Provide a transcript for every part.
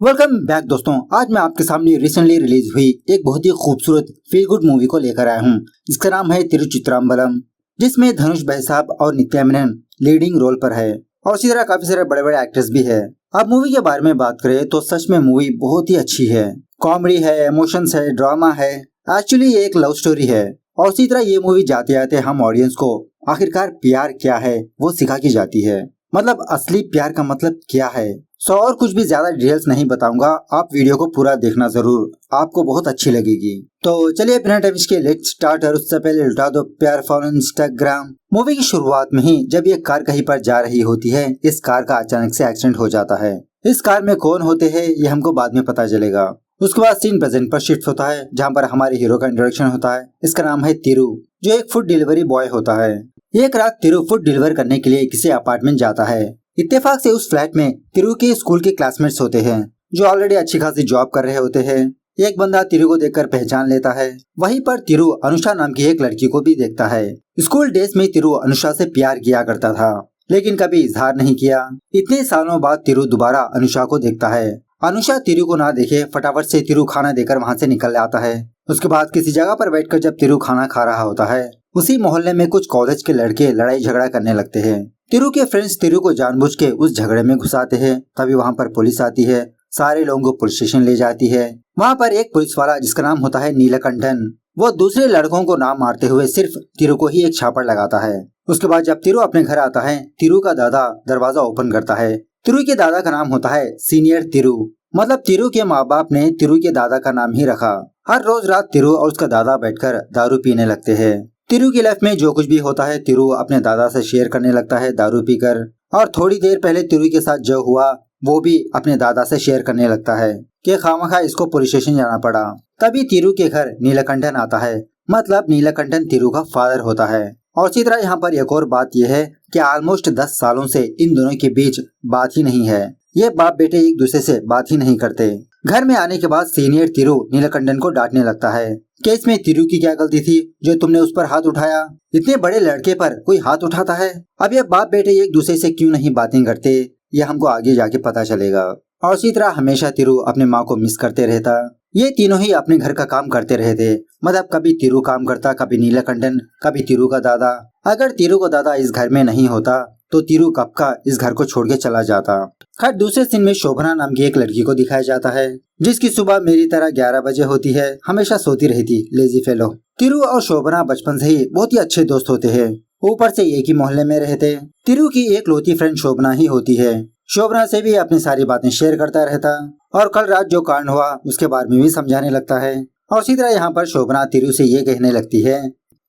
Welcome back दोस्तों। आज मैं आपके सामने रिसेंटली रिलीज हुई एक बहुत ही खूबसूरत फील गुड मूवी को लेकर आया हूँ, जिसका नाम है तिरुचित्राम्बलम, जिसमें धनुष भाई साहब और नित्या मेनन लीडिंग रोल पर है और इसी तरह काफी सारे बड़े बड़े एक्टर्स भी है। अब मूवी के बारे में बात करें तो सच में मूवी बहुत ही अच्छी है। कॉमेडी है, इमोशंस है, ड्रामा है। एक्चुअली ये एक लव स्टोरी है और इसी तरह ये मूवी जाते जाते हम ऑडियंस को आखिरकार प्यार क्या है वो सिखा की जाती है। मतलब असली प्यार का मतलब क्या है। और कुछ भी ज्यादा डिटेल्स नहीं बताऊंगा, आप वीडियो को पूरा देखना जरूर, आपको बहुत अच्छी लगेगी। तो चलिए बिना टाइम इसके लेट्स स्टार्ट। और उससे पहले लुटा दो प्यार फॉलो इंस्टाग्राम। मूवी की शुरुआत में ही जब ये कार कहीं पर जा रही होती है, इस कार का अचानक से एक्सीडेंट हो जाता है। इस कार में कौन होते हैं ये हमको बाद में पता चलेगा। उसके बाद सीन प्रेजेंट पर शिफ्ट होता है, जहाँ पर हमारे हीरो का इंट्रोडक्शन होता है। इसका नाम है तिरु, जो एक फूड डिलीवरी बॉय होता है। एक रात तिरु फूड डिलीवर करने के लिए किसी अपार्टमेंट जाता है। इत्तेफाक से उस फ्लैट में तिरु के स्कूल के क्लासमेट्स होते हैं, जो ऑलरेडी अच्छी खासी जॉब कर रहे होते हैं। एक बंदा तिरु को देखकर पहचान लेता है। वहीं पर तिरु अनुषा नाम की एक लड़की को भी देखता है। स्कूल डेज में तिरु अनुषा से प्यार किया करता था, लेकिन कभी इजहार नहीं किया। इतने सालों बाद तिरु दोबारा अनुषा को देखता है। अनुषा तिरु को ना देखे फटाफट से तिरु खाना देकर वहाँ से निकल आता है। उसके बाद किसी जगह पर बैठकर जब तिरु खाना खा रहा होता है, उसी मोहल्ले में कुछ कॉलेज के लड़के लड़ाई झगड़ा करने लगते हैं। तिरु के फ्रेंड्स तिरु को जानबूझ के उस झगड़े में घुसाते हैं। तभी वहाँ पर पुलिस आती है, सारे लोगों को पुलिस स्टेशन ले जाती है। वहाँ पर एक पुलिस वाला जिसका नाम होता है नीलकंठन, वो दूसरे लड़कों को ना मारते हुए सिर्फ तिरु को ही एक छापड़ लगाता है। उसके बाद जब तिरु अपने घर आता है, तिरु का दादा दरवाजा ओपन करता है। तिरु के दादा का नाम होता है सीनियर तिरु, मतलब तिरु के माँ बाप ने तिरु के दादा का नाम ही रखा। हर रोज रात तिरु और उसका दादा बैठकर दारू पीने लगते हैं। तिरु की लाइफ में जो कुछ भी होता है तिरु अपने दादा से शेयर करने लगता है दारू पीकर। और थोड़ी देर पहले तिरु के साथ जो हुआ वो भी अपने दादा से शेयर करने लगता है कि खामखा इसको पुलिस स्टेशन जाना पड़ा। तभी तिरु के घर नीलकंठन आता है, मतलब नीलकंठन तिरु का फादर होता है। और इसी तरह यहाँ पर एक और बात यह है कि ऑलमोस्ट 10 सालों से इन दोनों के बीच बात ही नहीं है। ये बाप बेटे एक दूसरे से बात ही नहीं करते। घर में आने के बाद सीनियर तिरु नीलकंठन को डांटने लगता है कि इसमें तिरु की क्या गलती थी जो तुमने उस पर हाथ उठाया। इतने बड़े लड़के पर कोई हाथ उठाता है। अब ये बाप बेटे एक दूसरे से क्यों नहीं बातें करते, ये हमको आगे जाके पता चलेगा। और इसी तरह हमेशा तिरु अपने माँ को मिस करते रहता। ये तीनों ही अपने घर का काम करते रहते, मतलब कभी तिरु काम करता, कभी नीलकंठन, कभी तिरु का दादा। अगर तिरु का दादा इस घर में नहीं होता तो तिरु कब का इस घर को छोड़ के चला जाता। खैर दूसरे सीन में शोभना नाम की एक लड़की को दिखाया जाता है, जिसकी सुबह मेरी तरह 11 बजे होती है, हमेशा सोती रहती, लेजी फेलो। तिरु और शोभना बचपन से ही बहुत ही अच्छे दोस्त होते हैं, ऊपर से एक ही मोहल्ले में रहते। तिरु की एक लौती फ्रेंड शोभना ही होती है। शोभना से भी अपनी सारी बातें शेयर करता रहता और कल रात जो कांड हुआ उसके बारे में भी समझाने लगता है। और इसी तरह यहाँ पर शोभना तिरु से ये कहने लगती है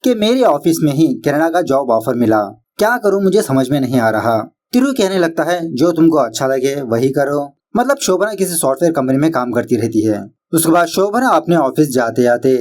कि मेरे ऑफिस में ही किरणा का जॉब ऑफर मिला, क्या करूं मुझे समझ में नहीं आ रहा। तिरु कहने लगता है जो तुमको अच्छा लगे वही करो। मतलब शोभना किसी सॉफ्टवेयर कंपनी में काम करती रहती है। उसके बाद शोभना अपने ऑफिस जाते जाते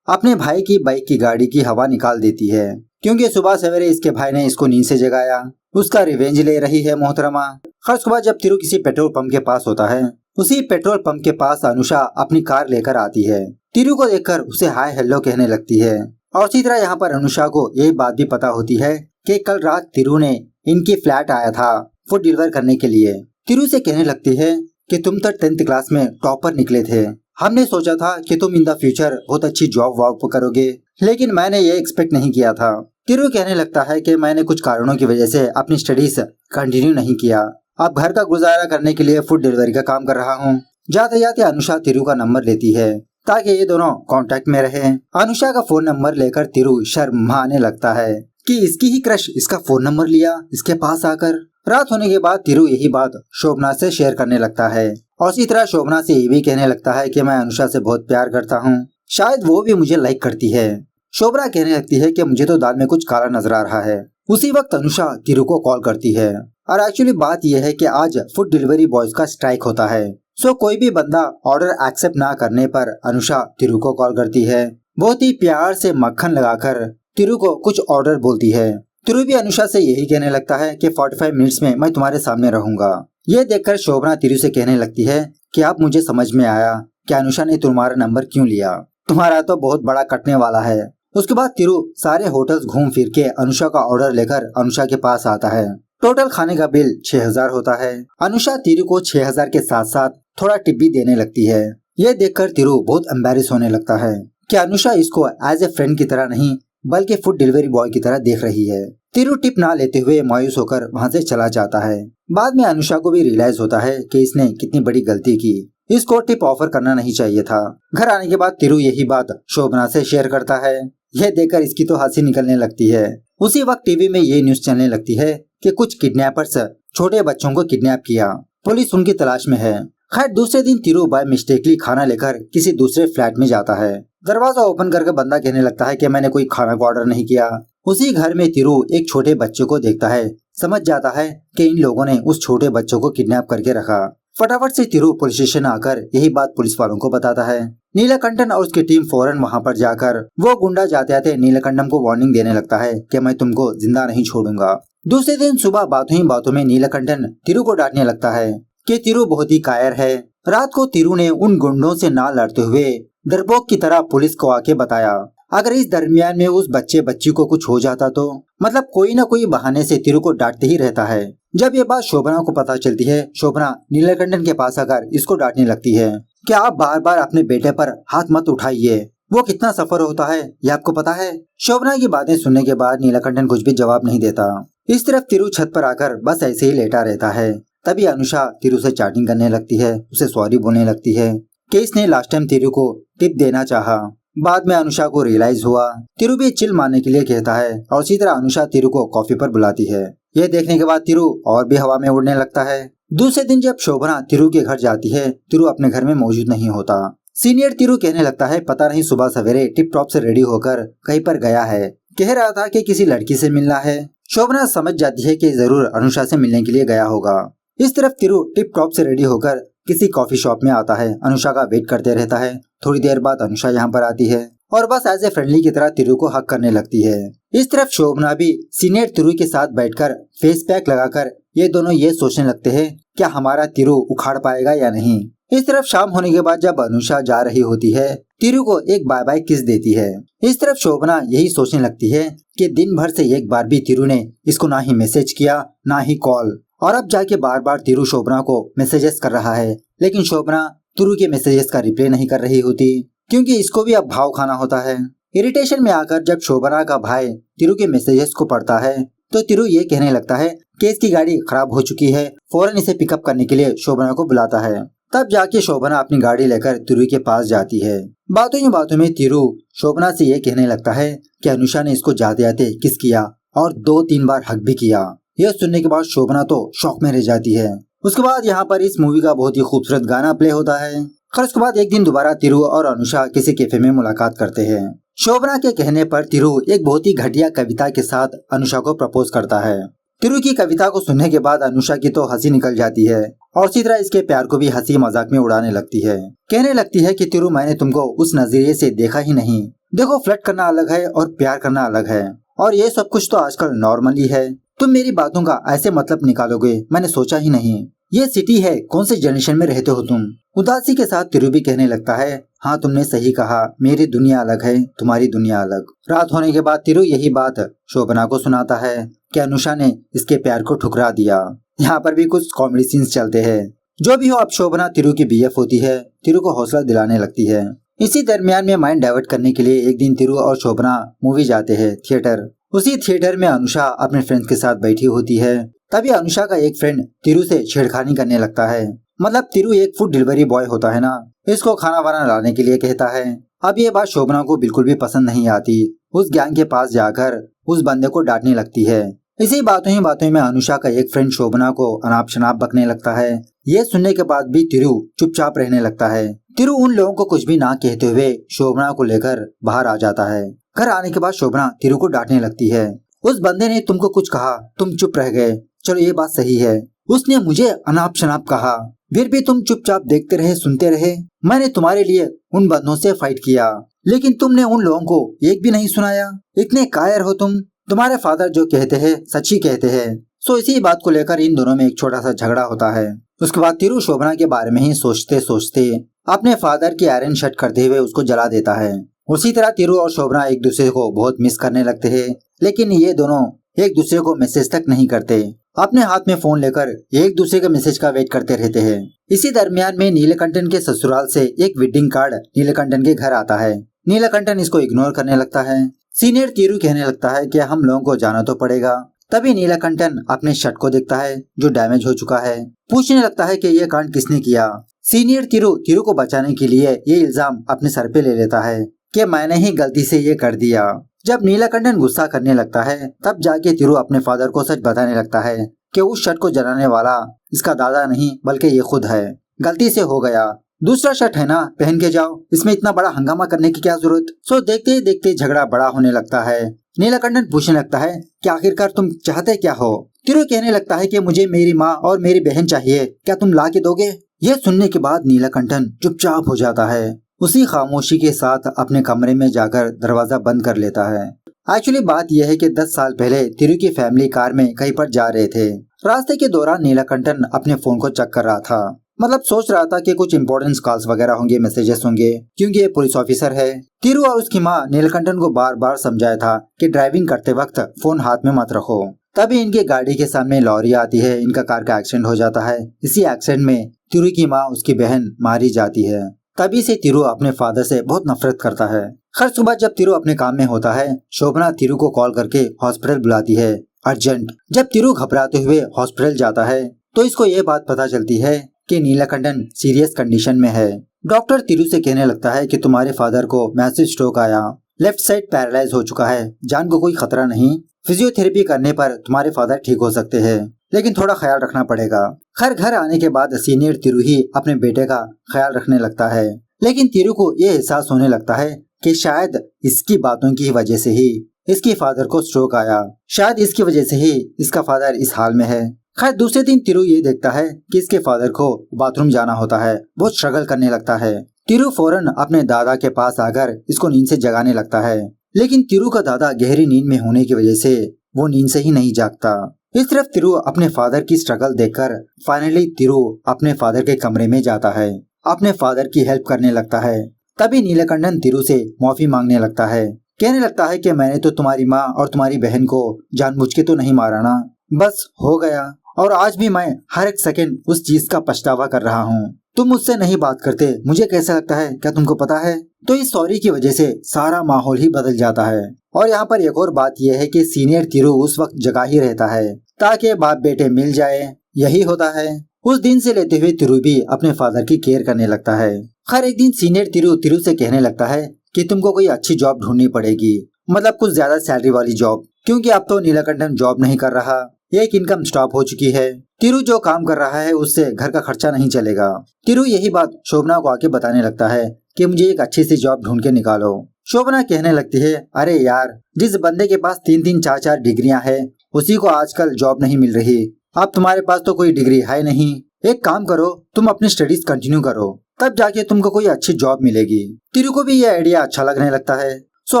अपने भाई की बाइक की गाड़ी की हवा निकाल देती है, क्योंकि सुबह सवेरे इसके भाई ने इसको नींद से जगाया। उसका रिवेंज ले रही है मोहतरमा। खैर उसके बाद जब तिरु किसी पेट्रोल पंप के पास होता है, उसी पेट्रोल पंप के पास अनुषा अपनी कार लेकर आती है। तिरु को देखकर उसे हाय हेलो कहने लगती है। और इसी तरह यहाँ पर अनुषा को यही बात भी पता होती है कि कल रात तिरु ने इनकी फ्लैट आया था फूड डिलीवर करने के लिए। तिरु से कहने लगती है कि तुम तो 10th क्लास में टॉपर निकले थे, हमने सोचा था कि तुम इन द फ्यूचर बहुत अच्छी जॉब वॉब करोगे, लेकिन मैंने ये एक्सपेक्ट नहीं किया था। तिरु कहने लगता है कि मैंने कुछ कारणों की वजह से अपनी स्टडीज कंटिन्यू नहीं किया, अब घर का गुजारा करने के लिए फूड डिलीवरी का काम कर रहा हूँ। जाते जाते अनुषा तिरु का नंबर लेती है ताकि ये दोनों कांटेक्ट में रहे। अनुषा का फोन नंबर लेकर तिरु शर्माने लगता है कि इसकी ही क्रश इसका फोन नंबर लिया इसके पास आकर। रात होने के बाद तिरु यही बात शोभना से शेयर करने लगता है और इसी तरह शोभना से ये भी कहने लगता है कि मैं अनुषा से बहुत प्यार करता हूँ, शायद वो भी मुझे लाइक करती है। शोभना कहने लगती है कि मुझे तो दाल में कुछ काला नजर आ रहा है। उसी वक्त अनुषा तिरु को कॉल करती है और एक्चुअली बात यह है कि आज फूड डिलीवरी बॉयज का स्ट्राइक होता है। सो कोई भी बंदा ऑर्डर एक्सेप्ट ना करने पर अनुषा तिरु को कॉल करती है। बहुत ही प्यार से मक्खन लगाकर तिरु को कुछ ऑर्डर बोलती है। तिरु भी अनुषा से यही कहने लगता है कि 45 मिनट्स में मैं तुम्हारे सामने रहूंगा। ये देखकर शोभना तिरु से कहने लगती है कि अब मुझे समझ में आया कि अनुषा ने तुम्हारा नंबर क्यों लिया, तुम्हारा तो बहुत बड़ा कटने वाला है। उसके बाद तिरु सारे होटल्स घूम फिर के अनुषा का ऑर्डर लेकर अनुषा के पास आता है। टोटल खाने का बिल 6000 होता है। अनुषा तिरु को 6000 के साथ साथ थोड़ा टिप भी देने लगती है। ये देखकर तिरु बहुत एम्बैरेस होने लगता है कि अनुषा इसको एज ए फ्रेंड की तरह नहीं बल्कि फूड डिलीवरी बॉय की तरह देख रही है। तिरु टिप ना लेते हुए मायूस होकर वहाँ से चला जाता है। बाद में अनुषा को भी रियलाइज होता है कि इसने कितनी बड़ी गलती की, इसको टिप ऑफर करना नहीं चाहिए था। घर आने के बाद तिरु यही बात शोभना से शेयर करता है। यह देखकर इसकी तो हंसी निकलने लगती है। उसी वक्त टीवी में ये न्यूज चलने लगती है कि कुछ किडनैपर्स छोटे बच्चों को किडनैप किया, पुलिस उनकी तलाश में है। खैर दूसरे दिन तिरु बाय मिस्टेकली खाना लेकर किसी दूसरे फ्लैट में जाता है। दरवाजा ओपन करके बंदा कहने लगता है कि मैंने कोई खाना को ऑर्डर नहीं किया। उसी घर में तिरु एक छोटे बच्चे को देखता है, समझ जाता है कि इन लोगों ने उस छोटे बच्चों को किडनैप करके रखा। फटाफट से तिरु पुलिस स्टेशन आकर यही बात पुलिस वालों को बताता है। नीलकंठन और उसकी टीम फौरन वहां पर जाकर वो गुंडा जाते जाते नीलकंठन को वार्निंग देने लगता है कि मैं तुमको जिंदा नहीं छोड़ूंगा। दूसरे दिन सुबह बातों ही बातों में नीलकंठन तिरु को डांटने लगता है कि तिरु बहुत ही कायर है। रात को तिरु ने उन गुंडों से ना लड़ते हुए डरपोक की तरह पुलिस को आके बताया। अगर इस दरमियान में उस बच्ची को कुछ हो जाता तो मतलब कोई न कोई बहाने से तिरु को डांटते ही रहता है। जब ये बात शोभना को पता चलती है, शोभना नीलकंठन के पास आकर इसको डांटने लगती है कि आप बार बार अपने बेटे पर हाथ मत उठाइए, वो कितना सफर होता है ये आपको पता है। शोभना की बातें सुनने के बाद नीलकंठन कुछ भी जवाब नहीं देता। इस तरफ तिरु छत पर आकर बस ऐसे ही लेटा रहता है। तभी अनुषा तिरु से चैटिंग करने लगती है, उसे सॉरी बोलने लगती है कि इसने लास्ट टाइम तिरु को टिप देना चाहा। बाद में अनुषा को रियलाइज हुआ। तिरु भी चिल मारने के लिए कहता है और इसी तरह अनुषा तिरु को कॉफी पर बुलाती है। यह देखने के बाद तिरु और भी हवा में उड़ने लगता है। दूसरे दिन जब शोभना तिरु के घर जाती है, तिरु अपने घर में मौजूद नहीं होता। सीनियर तिरु कहने लगता है पता नहीं सुबह सवेरे टिप टॉप से रेडी होकर कहीं पर गया है, कह रहा था कि किसी लड़की से मिलना है। शोभना समझ जाती है कि जरूर अनुषा से मिलने के लिए गया होगा। इस तरफ तिरु टिप टॉप से रेडी होकर किसी कॉफी शॉप में आता है, अनुषा का वेट करते रहता है। थोड़ी देर बाद अनुषा यहाँ पर आती है और बस एज ए फ्रेंडली की तरह तिरु को हक करने लगती है। इस तरफ शोभना भी सीनियर तिरु के साथ बैठकर फेस पैक लगाकर ये दोनों ये सोचने लगते हैं क्या हमारा तिरु उखाड़ पाएगा या नहीं। इस तरफ शाम होने के बाद जब अनुषा जा रही होती है, तिरु को एक बाय बाय किस देती है। इस तरफ शोभना यही सोचने लगती है कि दिन भर से एक बार भी तिरु ने इसको ना ही मैसेज किया ना ही कॉल, और अब जाके बार बार तिरु शोभना को मैसेजेस कर रहा है, लेकिन शोभना तिरु के मैसेजेस का रिप्लाई नहीं कर रही होती क्योंकि इसको भी अब भाव खाना होता है। इरिटेशन में आकर जब शोभना का भाई तिरु के मैसेजेस को पढ़ता है तो तिरु ये कहने लगता है कि इसकी गाड़ी खराब हो चुकी है, फौरन इसे पिकअप करने के लिए शोभना को बुलाता है। तब जाके शोभना अपनी गाड़ी लेकर तिरु के पास जाती है। बातों ही बातों में तिरु शोभना से ये कहने लगता है कि अनुषा ने इसको जाते जाते किस किया और 2-3 बार हक भी किया। यह सुनने के बाद शोभना तो शौक में रह जाती है। उसके बाद यहाँ पर इस मूवी का बहुत ही खूबसूरत गाना प्ले होता है। खैर उसके बाद एक दिन दोबारा तिरु और अनुषा किसी कैफे में मुलाकात करते हैं। शोभना के कहने पर तिरु एक बहुत ही घटिया कविता के साथ अनुषा को प्रपोज करता है। तिरु की कविता को सुनने के बाद अनुषा की तो हंसी निकल जाती है और इसी तरह इसके प्यार को भी हंसी मजाक में उड़ाने लगती है। कहने लगती है कि तिरु मैंने तुमको उस नजरिए से देखा ही नहीं। देखो फ्लर्ट करना अलग है और प्यार करना अलग है और ये सब कुछ तो आजकल नॉर्मल ही है। तुम मेरी बातों का ऐसे मतलब निकालोगे मैंने सोचा ही नहीं। ये सिटी है, कौन से जनरेशन में रहते हो तुम। उदासी के साथ तिरु भी कहने लगता है हाँ तुमने सही कहा, मेरी दुनिया अलग है तुम्हारी दुनिया अलग। रात होने के बाद तिरु यही बात शोभना को सुनाता है कि अनुषा ने इसके प्यार को ठुकरा दिया। यहाँ पर भी कुछ कॉमेडी सीन्स चलते हैं। जो भी हो अब शोभना तिरु की बीएफ होती है, तिरु को हौसला दिलाने लगती है। इसी दरमियान में माइंड डाइवर्ट करने के लिए एक दिन तिरु और शोभना मूवी जाते हैं थिएटर। उसी थिएटर में अनुषा अपने फ्रेंड्स के साथ बैठी होती है। तभी अनुषा का एक फ्रेंड तिरु से छेड़खानी करने लगता है। मतलब तिरु एक फूड डिलीवरी बॉय होता है ना, इसको खाना वाना लाने के लिए कहता है। अब ये बात शोभना को बिल्कुल भी पसंद नहीं आती। उस गैंग के पास जाकर उस बंदे को डांटने लगती है। इसी बातों में अनुषा का एक फ्रेंड शोभना को अनाप शनाप बकने लगता है। ये सुनने के बाद भी तिरु चुपचाप रहने लगता है। तिरु उन लोगों को कुछ भी ना कहते हुए शोभना को लेकर बाहर आ जाता है। घर आने के बाद शोभना तिरु को डांटने लगती है। उस बंदे ने तुमको कुछ कहा, तुम चुप रह गए। चलो ये बात सही है, उसने मुझे अनाप शनाप कहा, फिर भी तुम चुपचाप देखते रहे, सुनते रहे। मैंने तुम्हारे लिए उन बंदों से फाइट किया, लेकिन तुमने उन लोगों को एक भी नहीं सुनाया। इतने कायर हो तुम। तुम्हारे फादर जो कहते हैं सच ही कहते हैं। सो इसी बात को लेकर इन दोनों में एक छोटा सा झगड़ा होता है। उसके बाद तिरु शोभना के बारे में ही सोचते सोचते अपने फादर की आयरन शर्ट करते हुए उसको जला देता है। उसी तरह तिरु और शोभना एक दूसरे को बहुत मिस करने लगते हैं, लेकिन ये दोनों एक दूसरे को मैसेज तक नहीं करते। अपने हाथ में फोन लेकर एक दूसरे के मैसेज का वेट करते रहते हैं। इसी दरमियान में नीलकंठन के ससुराल से एक वेडिंग कार्ड नीलकंठन के घर आता है। नीलकंठन इसको इग्नोर करने लगता है। सीनियर तीरू कहने लगता है कि हम लोगों को जाना तो पड़ेगा। तभी नीलकंठन अपने शर्ट को देखता है जो डैमेज हो चुका है। पूछने लगता है कि ये कांड किसने किया। सीनियर तीरू को बचाने के लिए ये इल्जाम अपने सर पे ले लेता है कि मैंने ही गलती से ये कर दिया। जब नीलकंठन गुस्सा करने लगता है तब जाके तीरू अपने फादर को सच बताने लगता है कि उस शर्ट को जलाने वाला इसका दादा नहीं बल्कि ये खुद है, गलती से हो गया। दूसरा शर्ट है ना, पहन के जाओ, इसमें इतना बड़ा हंगामा करने की क्या जरूरत। सो देखते ही देखते झगड़ा बड़ा होने लगता है। नीलकंठन पूछने लगता है कि आखिरकार तुम चाहते क्या हो। तीरू कहने लगता है कि मुझे मेरी माँ और मेरी बहन चाहिए, क्या तुम ला के दोगे। यह सुनने के बाद नीलकंठन चुपचाप हो जाता है। उसी खामोशी के साथ अपने कमरे में जाकर दरवाजा बंद कर लेता है। एक्चुअली बात यह है कि 10 साल पहले तीरू की फैमिली कार में कहीं पर जा रहे थे। रास्ते के दौरान नीलकंठन अपने फोन को चेक कर रहा था, मतलब सोच रहा था कि कुछ इंपॉर्टेंट कॉल्स वगैरह होंगे, मैसेजेस होंगे, क्योंकि ये पुलिस ऑफिसर है। तीरू और उसकी माँ नीलकंठन को बार बार समझाया था कि ड्राइविंग करते वक्त फोन हाथ में मत रखो। तभी इनकी गाड़ी के सामने लॉरी आती है, इनका कार का एक्सीडेंट हो जाता है। इसी एक्सीडेंट में तीरू की माँ, उसकी बहन मारी जाती है। तभी से तीरू अपने फादर से बहुत नफरत करता है। हर सुबह जब तीरू अपने काम में होता है, शोभना तीरू को कॉल करके हॉस्पिटल बुलाती है, अर्जेंट। जब तीरू घबराते हुए हॉस्पिटल जाता है तो इसको ये बात पता चलती है कि नीलकंठन सीरियस कंडीशन में है। डॉक्टर तीरू से कहने लगता है कि तुम्हारे फादर को मैसिव स्ट्रोक आया, लेफ्ट साइड पैरालाइज हो चुका है, जान को कोई खतरा नहीं, फिजियोथेरेपी करने पर तुम्हारे फादर ठीक हो सकते हैं, लेकिन थोड़ा ख्याल रखना पड़ेगा। खैर घर आने के बाद सीनियर तीरू ही अपने बेटे का ख्याल रखने लगता है, लेकिन तीरू को ये एहसास होने लगता है कि शायद इसकी बातों की वजह से ही इसके फादर को स्ट्रोक आया, शायद इसकी वजह से ही इसका फादर इस हाल में है। खैर दूसरे दिन तीरू ये देखता है कि इसके फादर को बाथरूम जाना होता है, बहुत स्ट्रगल करने लगता है। तीरू फौरन अपने दादा के पास आकर इसको नींद से जगाने लगता है, लेकिन तीरू का दादा गहरी नींद में होने की वजह से वो नींद से ही नहीं जागता। इस तरफ तीरू अपने फादर की स्ट्रगल देखकर फाइनली तीरू अपने फादर के कमरे में जाता है, अपने फादर की हेल्प करने लगता है। तभी नीलकंठन तीरू से माफी मांगने लगता है, कहने लगता है कि मैंने तो तुम्हारी माँ और तुम्हारी बहन को जानबूझ के तो नहीं मारा ना, बस हो गया, और आज भी मैं हर एक सेकंड उस चीज का पछतावा कर रहा हूँ। तुम मुझसे नहीं बात करते, मुझे कैसा लगता है क्या तुमको पता है। तो इस सॉरी की वजह से सारा माहौल ही बदल जाता है। और यहाँ पर एक और बात यह है कि सीनियर तीरू उस वक्त जगा ही रहता है ताकि बाप बेटे मिल जाए, यही होता है। उस दिन से लेते हुए तीरू भी अपने फादर की केयर करने लगता है। हर एक दिन सीनियर तीरू से कहने लगता है कि तुमको कोई अच्छी जॉब ढूंढनी पड़ेगी, मतलब कुछ ज्यादा सैलरी वाली जॉब, क्योंकि अब तो नीलकंठन जॉब नहीं कर रहा, एक इनकम स्टॉप हो चुकी है। तीरू जो काम कर रहा है उससे घर का खर्चा नहीं चलेगा। तीरू यही बात शोभना को आके बताने लगता है कि मुझे एक अच्छी सी जॉब ढूंढ के निकालो। शोभना कहने लगती है, अरे यार, जिस बंदे के पास 3-3 4-4 डिग्रियां हैं उसी को आजकल जॉब नहीं मिल रही, अब तुम्हारे पास तो कोई डिग्री है नहीं, एक काम करो, तुम अपनी स्टडीज कंटिन्यू करो, तब जाके तुमको कोई अच्छी जॉब मिलेगी। तीरू को भी यह आइडिया अच्छा लगने लगता है, सो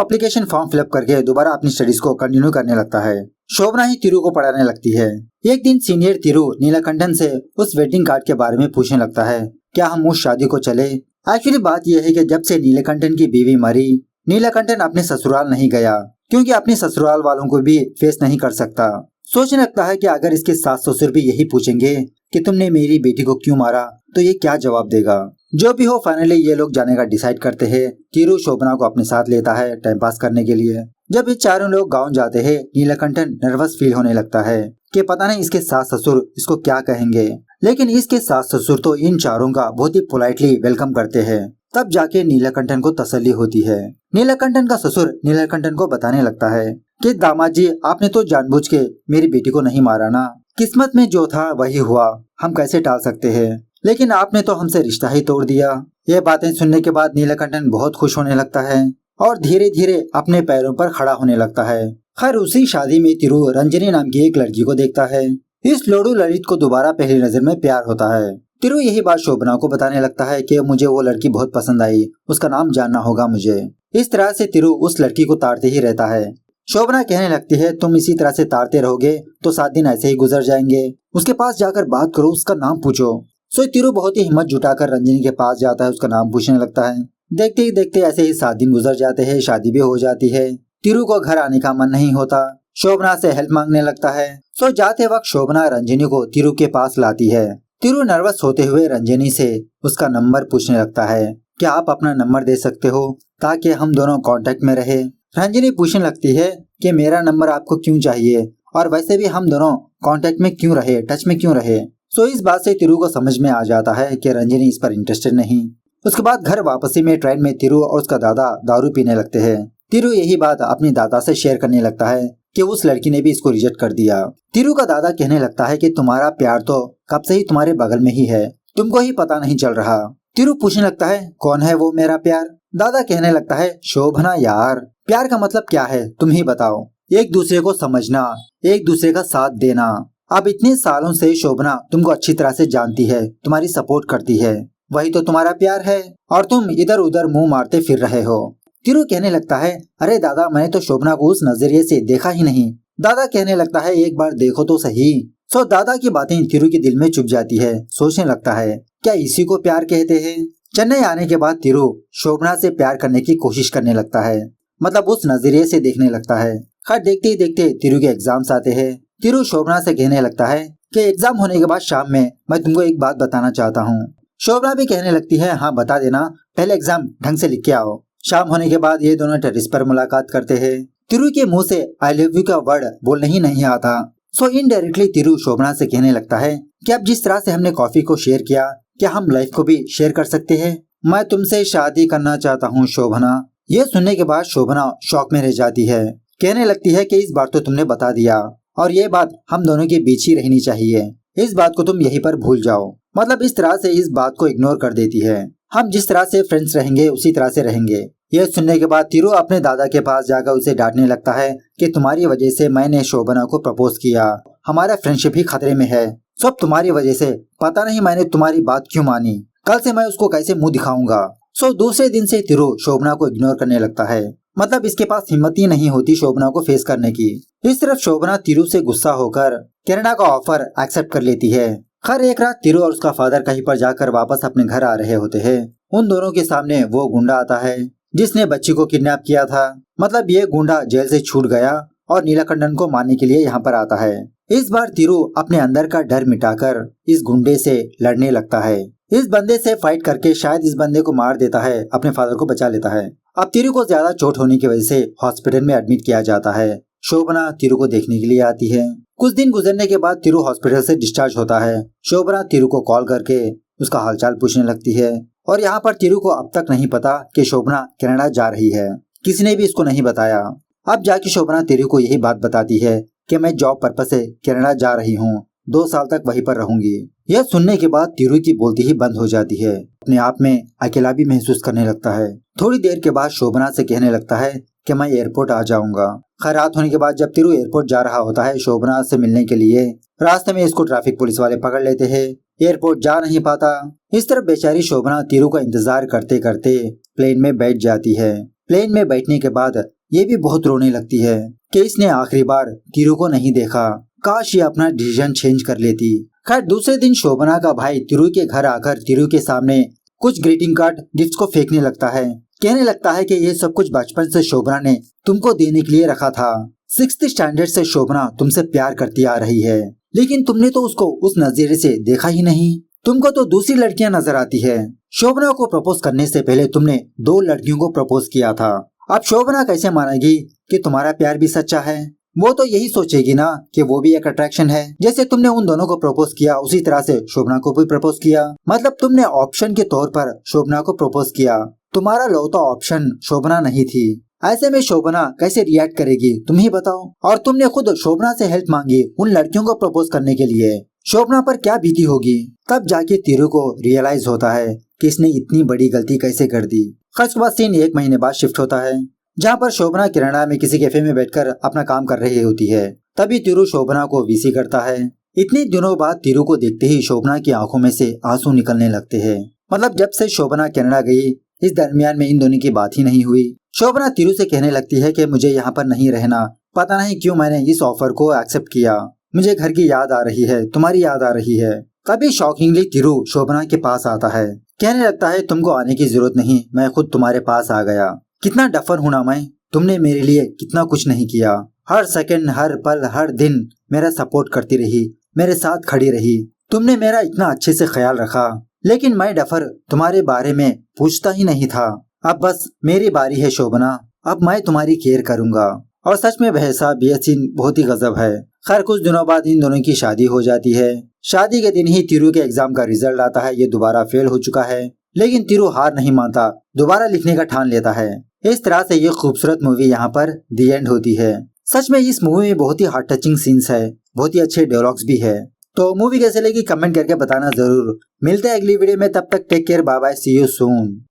एप्लीकेशन फॉर्म फिलअप करके दोबारा अपनी स्टडीज को कंटिन्यू करने लगता है। शोभना ही तीरू को पढ़ाने लगती है। एक दिन सीनियर तीरू नीलकंठन से उस वेडिंग कार्ड के बारे में पूछने लगता है, क्या हम उस शादी को चले। एक्चुअली बात यह है कि जब से नीलकंठन की बीवी मरी, नीलकंठन अपने ससुराल नहीं गया, क्योंकि अपने ससुराल वालों को भी फेस नहीं कर सकता। सोचने लगता है कि अगर इसके सास ससुर भी यही पूछेंगे कि तुमने मेरी बेटी को क्यों मारा, तो ये क्या जवाब देगा। जो भी हो, फाइनली ये लोग जाने का डिसाइड करते हैं। तीरू शोभना को अपने साथ लेता है टाइम पास करने के लिए। जब ये चारों लोग गांव जाते हैं, नीलकंठन नर्वस फील होने लगता है कि पता नहीं इसके सास ससुर इसको क्या कहेंगे, लेकिन इसके सास ससुर तो इन चारों का बहुत ही पोलाइटली वेलकम करते हैं। तब जाके नीलकंठन को तसल्ली होती है। नीलकंठन का ससुर नीलकंठन को बताने लगता है कि दामाद जी, आपने तो जानबूझ के मेरी बेटी को नहीं मारा ना, किस्मत में जो था वही हुआ, हम कैसे टाल सकते हैं, लेकिन आपने तो हमसे रिश्ता ही तोड़ दिया। ये बातें सुनने के बाद नीलकंठन बहुत खुश होने लगता है और धीरे धीरे अपने पैरों पर खड़ा होने लगता है। खैर उसी शादी में तीरू रंजनी नाम की एक लड़की को देखता है। इस लोडू ललित को दोबारा पहली नजर में प्यार होता है। तीरू यही बात शोभना को बताने लगता है कि मुझे वो लड़की बहुत पसंद आई, उसका नाम जानना होगा मुझे। इस तरह से तीरू उस लड़की को ताड़ते ही रहता है। शोभना कहने लगती है, तुम इसी तरह से ताड़ते रहोगे तो 7 दिन ऐसे ही गुजर जाएंगे, उसके पास जाकर बात करो, उसका नाम पूछो। सो तीरू बहुत ही हिम्मत जुटाकर रंजनी के पास जाता है, उसका नाम पूछने लगता है। देखते ही देखते ऐसे ही 7 दिन गुजर जाते हैं, शादी भी हो जाती है। तीरू को घर आने का मन नहीं होता। शोभना से हेल्प मांगने लगता है। सो जाते वक्त शोभना रंजनी को तिरु के पास लाती है। तिरु नर्वस होते हुए रंजनी से उसका नंबर पूछने लगता है, क्या आप अपना नंबर दे सकते हो ताकि हम दोनों कांटेक्ट में रहे। रंजनी पूछने लगती है कि मेरा नंबर आपको क्यों चाहिए और वैसे भी हम दोनों कांटेक्ट में क्यों रहे, टच में क्यों रहे। सो इस बात से तिरु को समझ में आ जाता है कि रंजनी इस पर इंटरेस्टेड नहीं। उसके बाद घर वापसी में ट्रेन में तिरु और उसका दादा दारू पीने लगते हैं। तिरु यही बात अपनी दादा से शेयर करने लगता है कि उस लड़की ने भी इसको रिजेक्ट कर दिया। तिरु का दादा कहने लगता है कि तुम्हारा प्यार तो कब से ही तुम्हारे बगल में ही है, तुमको ही पता नहीं चल रहा। तिरु पूछने लगता है, कौन है वो मेरा प्यार। दादा कहने लगता है, शोभना यार, प्यार का मतलब क्या है तुम ही बताओ। एक दूसरे को समझना, एक दूसरे का साथ देना। अब इतने सालों से शोभना तुमको अच्छी तरह से जानती है, तुम्हारी सपोर्ट करती है, वही तो तुम्हारा प्यार है और तुम इधर उधर मुंह मारते फिर रहे हो। तिरु कहने लगता है, अरे दादा मैंने तो शोभना को उस नजरिए से देखा ही नहीं। दादा कहने लगता है, एक बार देखो तो सही। सो दादा की बातें तिरु के दिल में चुभ जाती है। सोचने लगता है, क्या इसी को प्यार कहते हैं। चेन्नई आने के बाद तिरु शोभना से प्यार करने की कोशिश करने लगता है, मतलब उस नजरिए से देखने लगता है। खैर देखते ही देखते तिरु के एग्जाम्स आते हैं। तिरु शोभना से कहने लगता है कि एग्जाम होने के बाद शाम में मैं तुमको एक बात बताना चाहता हूँ। शोभना भी कहने लगती है, हाँ बता देना, पहले एग्जाम ढंग से लिख के आओ। शाम होने के बाद ये दोनों टेरेस पर मुलाकात करते हैं। तिरु के मुंह से आई लव यू का वर्ड बोलने ही नहीं आता। सो इनडायरेक्टली तिरु शोभना से कहने लगता है कि अब जिस तरह से हमने कॉफी को शेयर किया, क्या हम लाइफ को भी शेयर कर सकते हैं। मैं तुमसे शादी करना चाहता हूँ शोभना। ये सुनने के बाद शोभना शॉक में रह जाती है। कहने लगती है कि इस बार तो तुमने बता दिया और ये बात हम दोनों के बीच ही रहनी चाहिए, इस बात को तुम यहीं पर भूल जाओ। मतलब इस तरह से इस बात को इग्नोर कर देती है। हम जिस तरह से फ्रेंड्स रहेंगे उसी तरह से रहेंगे। यह सुनने के बाद तिरु अपने दादा के पास जाकर उसे डांटने लगता है कि तुम्हारी वजह से मैंने शोभना को प्रपोज किया, हमारा फ्रेंडशिप ही खतरे में है। सब तुम्हारी वजह से, पता नहीं मैंने तुम्हारी बात क्यों मानी, कल से मैं उसको कैसे मुंह दिखाऊंगा। सो दूसरे दिन से तिरु शोभना को इग्नोर करने लगता है। मतलब इसके पास हिम्मत ही नहीं होती शोभना को फेस करने की। इस तरफ शोभना तिरु से गुस्सा होकर कनाडा का ऑफर एक्सेप्ट कर लेती है। खैर एक रात तिरु और उसका फादर कहीं पर जाकर वापस अपने घर आ रहे होते हैं। उन दोनों के सामने वो गुंडा आता है जिसने बच्ची को किडनैप किया था। मतलब ये गुंडा जेल से छूट गया और नीलाकंठन को मारने के लिए यहाँ पर आता है। इस बार तिरु अपने अंदर का डर मिटाकर इस गुंडे से लड़ने लगता है। इस बंदे से फाइट करके शायद इस बंदे को मार देता है, अपने फादर को बचा लेता है। अब तिरु को ज्यादा चोट होने की वजह से हॉस्पिटल में एडमिट किया जाता है। शोभना तिरु को देखने के लिए आती है। कुछ दिन गुजरने के बाद तिरु हॉस्पिटल से डिस्चार्ज होता है। शोभना तिरु को कॉल करके उसका हालचाल पूछने लगती है और यहाँ पर तिरु को अब तक नहीं पता कि शोभना कनाडा जा रही है, किसी ने भी इसको नहीं बताया। अब जाके शोभना तिरु को यही बात बताती है कि मैं जॉब पर्पस से कनाडा जा रही हूँ, 2 साल तक वहीं पर रहूंगी। यह सुनने के बाद तिरु की बोलती ही बंद हो जाती है। अपने आप में अकेला भी महसूस करने लगता है। थोड़ी देर के बाद शोभना से कहने लगता है कि मैं एयरपोर्ट आ जाऊंगा। खैर रात होने के बाद जब तिरु एयरपोर्ट जा रहा होता है शोभना से मिलने के लिए, रास्ते में इसको ट्रैफिक पुलिस वाले पकड़ लेते हैं। एयरपोर्ट जा नहीं पाता। इस तरफ बेचारी शोभना तिरु का इंतजार करते करते प्लेन में बैठ जाती है। प्लेन में बैठने के बाद ये भी बहुत रोने लगती है कि इसने आखिरी बार तिरु को नहीं देखा, काश ये अपना डिसीजन चेंज कर लेती। खैर दूसरे दिन शोभना का भाई तिरु के घर आकर तिरु के सामने कुछ ग्रीटिंग कार्ड गिफ्ट को फेंकने लगता है। कहने लगता है कि ये सब कुछ बचपन से शोभना ने तुमको देने के लिए रखा था। 6th स्टैंडर्ड से शोभना तुमसे प्यार करती आ रही है, लेकिन तुमने तो उसको उस नजरिए से देखा ही नहीं। तुमको तो दूसरी लड़कियां नजर आती है। शोभना को प्रपोज करने से पहले तुमने 2 लड़कियों को प्रपोज किया था। अब शोभना कैसे मानेगी कि तुम्हारा प्यार भी सच्चा है। वो तो यही सोचेगी ना कि वो भी एक अट्रैक्शन है। जैसे तुमने उन दोनों को प्रपोज किया उसी तरह से शोभना को भी प्रपोज किया। मतलब तुमने ऑप्शन के तौर पर शोभना को प्रपोज किया। तुम्हारा लौता ऑप्शन शोभना नहीं थी। ऐसे में शोभना कैसे रिएक्ट करेगी तुम ही बताओ। और तुमने खुद शोभना से हेल्प मांगी उन लड़कियों को प्रपोज करने के लिए। शोभना पर क्या बीती होगी। तब जाके तिरु को रियलाइज होता है कि इसने इतनी बड़ी गलती कैसे कर दी। उसके बाद सीन 1 महीने बाद शिफ्ट होता है, जहाँ पर शोभना कनाडा में किसी कैफे में बैठकर अपना काम कर रही होती है। तभी तिरु शोभना को वीसी करता है। इतने दिनों बाद तिरु को देखते ही शोभना की आंखों में से आंसू निकलने लगते हैं। मतलब जब से शोभना कनाडा गई इस दरमियान में इन दोनों की बात ही नहीं हुई। शोभना तिरु से कहने लगती है कि मुझे यहाँ पर नहीं रहना, पता नहीं क्यों मैंने इस ऑफर को एक्सेप्ट किया। मुझे घर की याद आ रही है, तुम्हारी याद आ रही है। तभी शॉकिंगली तिरु शोभना के पास आता है। कहने लगता है तुमको आने की जरूरत नहीं, मैं खुद तुम्हारे पास आ गया। कितना डफर हूँ ना मैं, तुमने मेरे लिए कितना कुछ नहीं किया। हर सेकंड, हर पल, हर दिन मेरा सपोर्ट करती रही, मेरे साथ खड़ी रही। तुमने मेरा इतना अच्छे से ख्याल रखा, लेकिन मैं डफर तुम्हारे बारे में पूछता ही नहीं था। अब बस मेरी बारी है शोभना, अब मैं तुम्हारी केयर करूंगा। और सच में भाई साहब ये सीन बहुत ही गजब है। खैर कुछ दिनों बाद इन दोनों की शादी हो जाती है। शादी के दिन ही तिरु के एग्जाम का रिजल्ट आता है। ये दोबारा फेल हो चुका है, लेकिन तिरु हार नहीं मानता, दोबारा लिखने का ठान लेता है। इस तरह से ये खूबसूरत मूवी यहाँ पर दी एंड होती है। सच में इस मूवी में बहुत ही हार्ट टचिंग सीन्स है, बहुत ही अच्छे डायलॉग्स भी है। तो मूवी कैसे लगी कमेंट करके बताना जरूर। मिलते हैं अगली वीडियो में, तब तक take care, bye bye, see you soon.